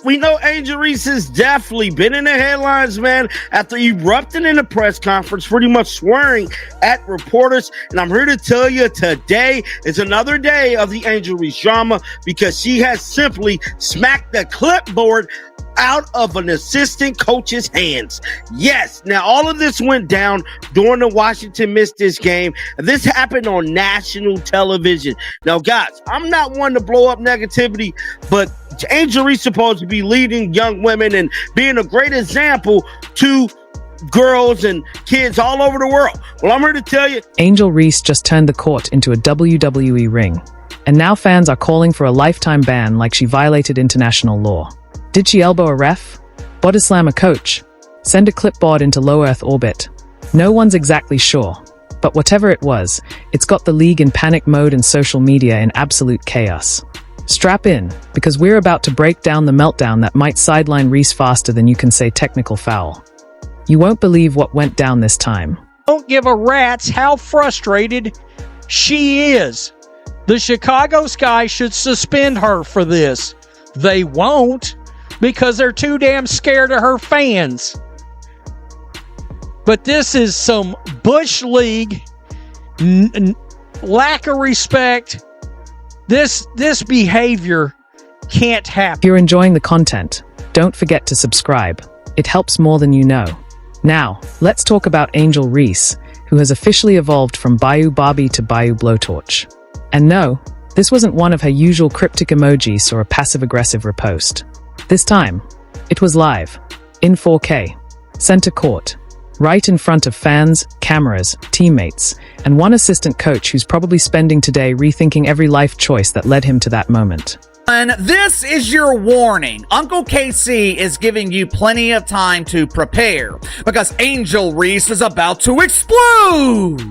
we know Angel Reese has definitely been in the headlines, man, after erupting in the press conference, pretty much swearing at reporters. And I'm here to tell you today is another day of the Angel Reese drama because she has simply smacked the clipboard out of an assistant coach's hands. Yes, now all of this went down during the Washington missed this game. This happened on national television. Now, guys, I'm not one to blow up negativity, but Angel Reese is supposed to be leading young women and being a great example to girls and kids all over the world. Well, I'm here to tell you, Angel Reese just turned the court into a WWE ring, and now fans are calling for a lifetime ban like she violated international law. Did she elbow a ref? Body slam a coach? Send a clipboard into low Earth orbit? No one's exactly sure. But whatever it was, it's got the league in panic mode and social media in absolute chaos. Strap in, because we're about to break down the meltdown that might sideline Reese faster than you can say technical foul. You won't believe what went down this time. Don't give a rat's how frustrated she is. The Chicago Sky should suspend her for this. They won't, because they're too damn scared of her fans. But this is some Bush League lack of respect. This behavior can't happen. If you're enjoying the content, don't forget to subscribe. It helps more than you know. Now, let's talk about Angel Reese, who has officially evolved from Bayou Barbie to Bayou Blowtorch. And no, this wasn't one of her usual cryptic emojis or a passive-aggressive riposte. This time, it was live, in 4K, center court, right in front of fans, cameras, teammates, and one assistant coach who's probably spending today rethinking every life choice that led him to that moment. And this is your warning. Uncle KC is giving you plenty of time to prepare because Angel Reese is about to explode.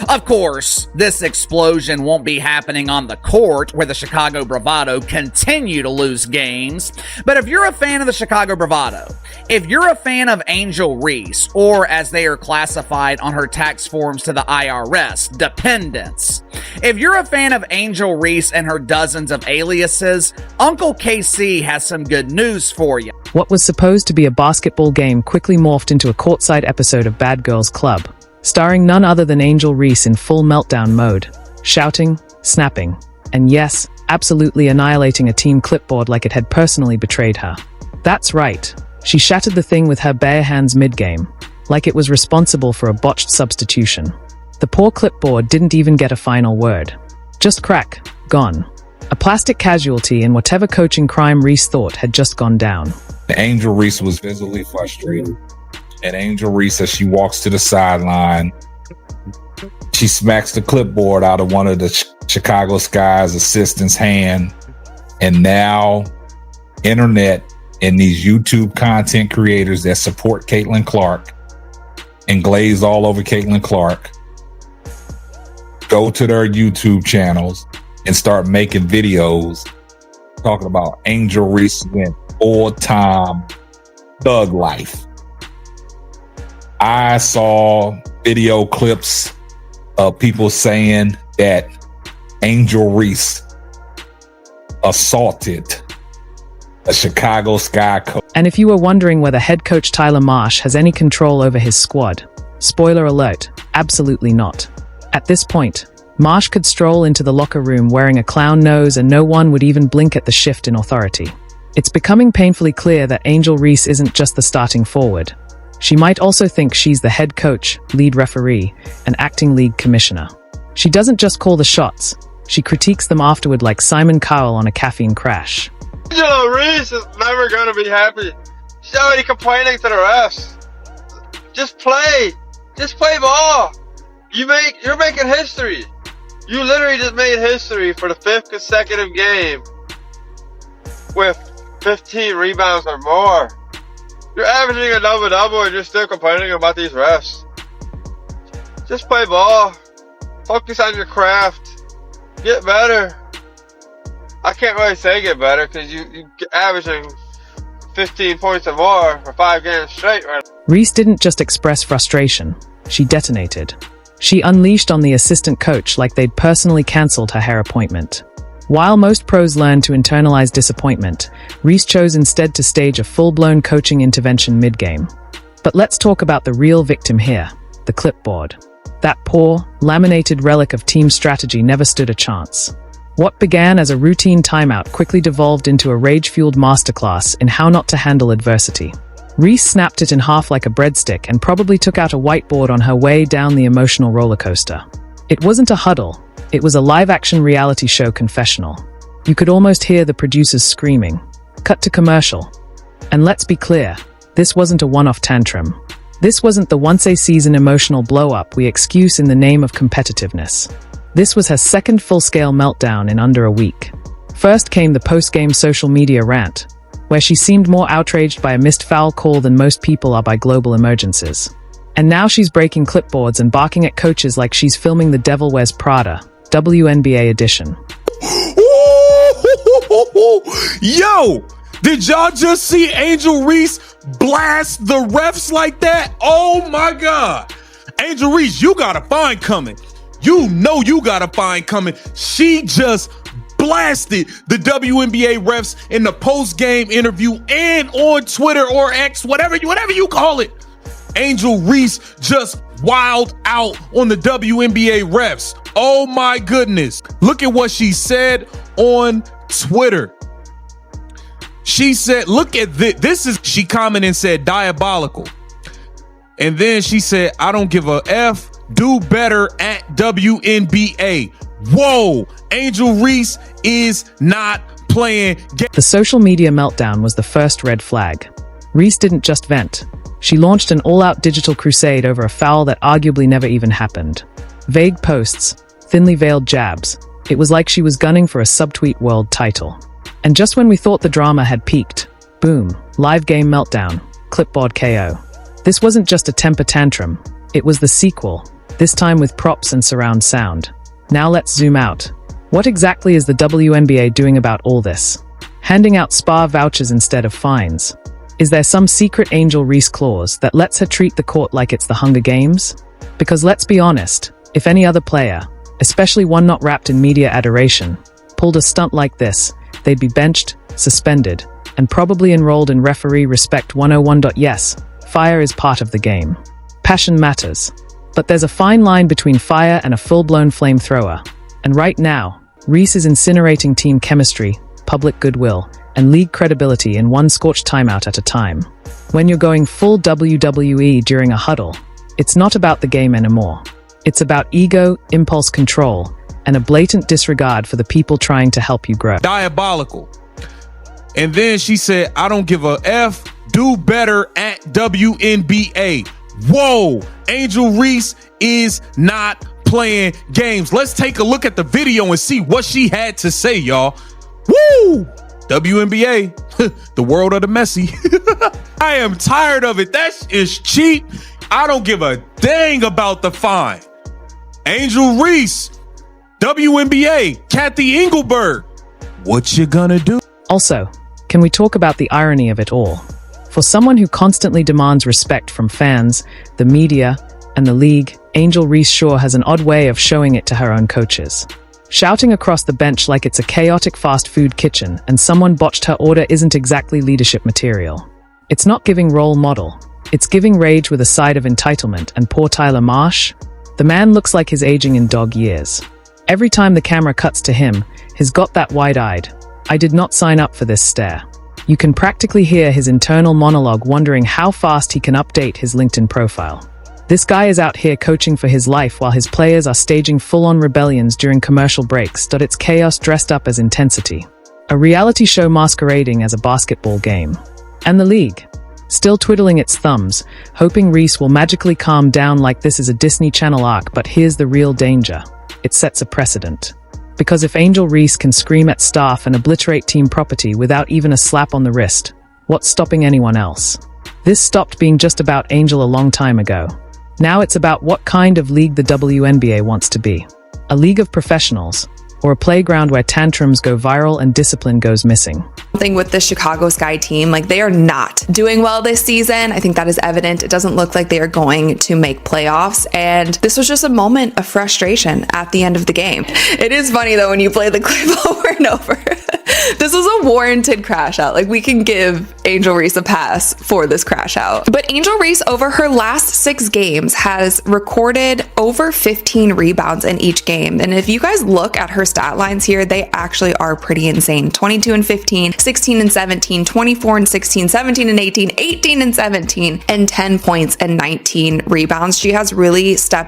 Of course, this explosion won't be happening on the court where the Chicago Bravado continue to lose games. But if you're a fan of the Chicago Bravado, if you're a fan of Angel Reese, or as they are classified on her tax forms to the IRS, dependents, if you're a fan of Angel Reese and her dozens of aliases, Uncle KC has some good news for you. What was supposed to be a basketball game quickly morphed into a courtside episode of Bad Girls Club, starring none other than Angel Reese in full meltdown mode, shouting, snapping, and yes, absolutely annihilating a team clipboard like it had personally betrayed her. That's right, she shattered the thing with her bare hands mid-game, like it was responsible for a botched substitution. The poor clipboard didn't even get a final word. Just crack, gone. A plastic casualty in whatever coaching crime Reese thought had just gone down. Angel Reese was visibly frustrated. And Angel Reese, as she walks to the sideline, she smacks the clipboard out of one of the Chicago Sky's assistants' hand. And now, internet and these YouTube content creators that support Caitlin Clark and glaze all over Caitlin Clark go to their YouTube channels and start making videos talking about Angel Reese went full-time thug life. I saw video clips of people saying that Angel Reese assaulted a Chicago Sky coach. And if you were wondering whether head coach Tyler Marsh has any control over his squad, spoiler alert, absolutely not. At this point, Marsh could stroll into the locker room wearing a clown nose and no one would even blink at the shift in authority. It's becoming painfully clear that Angel Reese isn't just the starting forward. She might also think she's the head coach, lead referee, and acting league commissioner. She doesn't just call the shots, she critiques them afterward like Simon Cowell on a caffeine crash. Angel Reese is never going to be happy. She's already complaining to the refs. Just play ball. You're making history. You literally just made history for the 5th consecutive game with 15 rebounds or more. You're averaging a double-double and you're still complaining about these refs. Just play ball. Focus on your craft. Get better. I can't really say get better because you're averaging 15 points or more for 5 games straight right now. Reese didn't just express frustration. She detonated. She unleashed on the assistant coach like they'd personally cancelled her hair appointment. While most pros learn to internalize disappointment, Reese chose instead to stage a full-blown coaching intervention mid-game. But let's talk about the real victim here, the clipboard. That poor, laminated relic of team strategy never stood a chance. What began as a routine timeout quickly devolved into a rage-fueled masterclass in how not to handle adversity. Reese snapped it in half like a breadstick and probably took out a whiteboard on her way down the emotional roller coaster. It wasn't a huddle, it was a live-action reality show confessional. You could almost hear the producers screaming. Cut to commercial. And let's be clear, this wasn't a one-off tantrum. This wasn't the once-a-season emotional blow-up we excuse in the name of competitiveness. This was her second full-scale meltdown in under a week. First came the post-game social media rant, where she seemed more outraged by a missed foul call than most people are by global emergencies. And now she's breaking clipboards and barking at coaches like she's filming The Devil Wears Prada, WNBA edition. Yo, did y'all just see Angel Reese blast the refs like that? Oh my God. Angel Reese, you got a fine coming. You know you got a fine coming. She just blasted the WNBA refs in the post-game interview and on Twitter or X, whatever you call it. Angel Reese just wild out on the WNBA refs. Oh my goodness. Look at what she said on Twitter. She said, look at this. She commented and said, diabolical. And then she said, I don't give a F. Do better at WNBA. Whoa, Angel Reese is not playing. The social media meltdown was the first red flag. Reese didn't just vent. She launched an all-out digital crusade over a foul that arguably never even happened. Vague posts, thinly veiled jabs. It was like she was gunning for a subtweet world title. And just when we thought the drama had peaked, boom, live game meltdown, clipboard KO. This wasn't just a temper tantrum. It was the sequel, this time with props and surround sound. Now let's zoom out. What exactly is the WNBA doing about all this? Handing out spa vouchers instead of fines? Is there some secret Angel Reese clause that lets her treat the court like it's the Hunger Games? Because let's be honest, if any other player, especially one not wrapped in media adoration, pulled a stunt like this, they'd be benched, suspended, and probably enrolled in referee respect 101. Yes, fire is part of the game. Passion matters. But there's a fine line between fire and a full-blown flamethrower. And right now, Reese is incinerating team chemistry, public goodwill, and league credibility in one scorched timeout at a time. When you're going full WWE during a huddle, it's not about the game anymore. It's about ego, impulse control, and a blatant disregard for the people trying to help you grow. Diabolical. And then she said, I don't give a F. Do better at WNBA. Whoa, Angel Reese is not playing games. Let's take a look at the video and see what she had to say, y'all. Woo! WNBA, the world of the messy. I am tired of it. That is cheap. I don't give a dang about the fine. Angel Reese, WNBA, Kathy Engelberg. What you gonna do? Also, can we talk about the irony of it all? For someone who constantly demands respect from fans, the media, and the league, Angel Reese sure has an odd way of showing it to her own coaches. Shouting across the bench like it's a chaotic fast food kitchen and someone botched her order isn't exactly leadership material. It's not giving role model. It's giving rage with a side of entitlement, and poor Tyler Marsh? The man looks like he's aging in dog years. Every time the camera cuts to him, he's got that wide-eyed, I did not sign up for this stare. You can practically hear his internal monologue wondering how fast he can update his LinkedIn profile. This guy is out here coaching for his life while his players are staging full-on rebellions during commercial breaks. It's chaos dressed up as intensity. A reality show masquerading as a basketball game. And the league, still twiddling its thumbs, hoping Reese will magically calm down like this is a Disney Channel arc. But here's the real danger. It sets a precedent. Because if Angel Reese can scream at staff and obliterate team property without even a slap on the wrist, what's stopping anyone else? This stopped being just about Angel a long time ago. Now it's about what kind of league the WNBA wants to be. A league of professionals, or a playground where tantrums go viral and discipline goes missing. Thing with the Chicago Sky team, like they are not doing well this season. I think that is evident. It doesn't look like they are going to make playoffs, and this was just a moment of frustration at the end of the game. It is funny though when you play the clip over and over. This was a warranted crash out. Like, we can give Angel Reese a pass for this crash out. But Angel Reese, over her last 6 games, has recorded over 15 rebounds in each game. And if you guys look at her stat lines here, they actually are pretty insane. 22 and 15, 16 and 17, 24 and 16, 17 and 18, 18 and 17, and 10 points and 19 rebounds. She has really stepped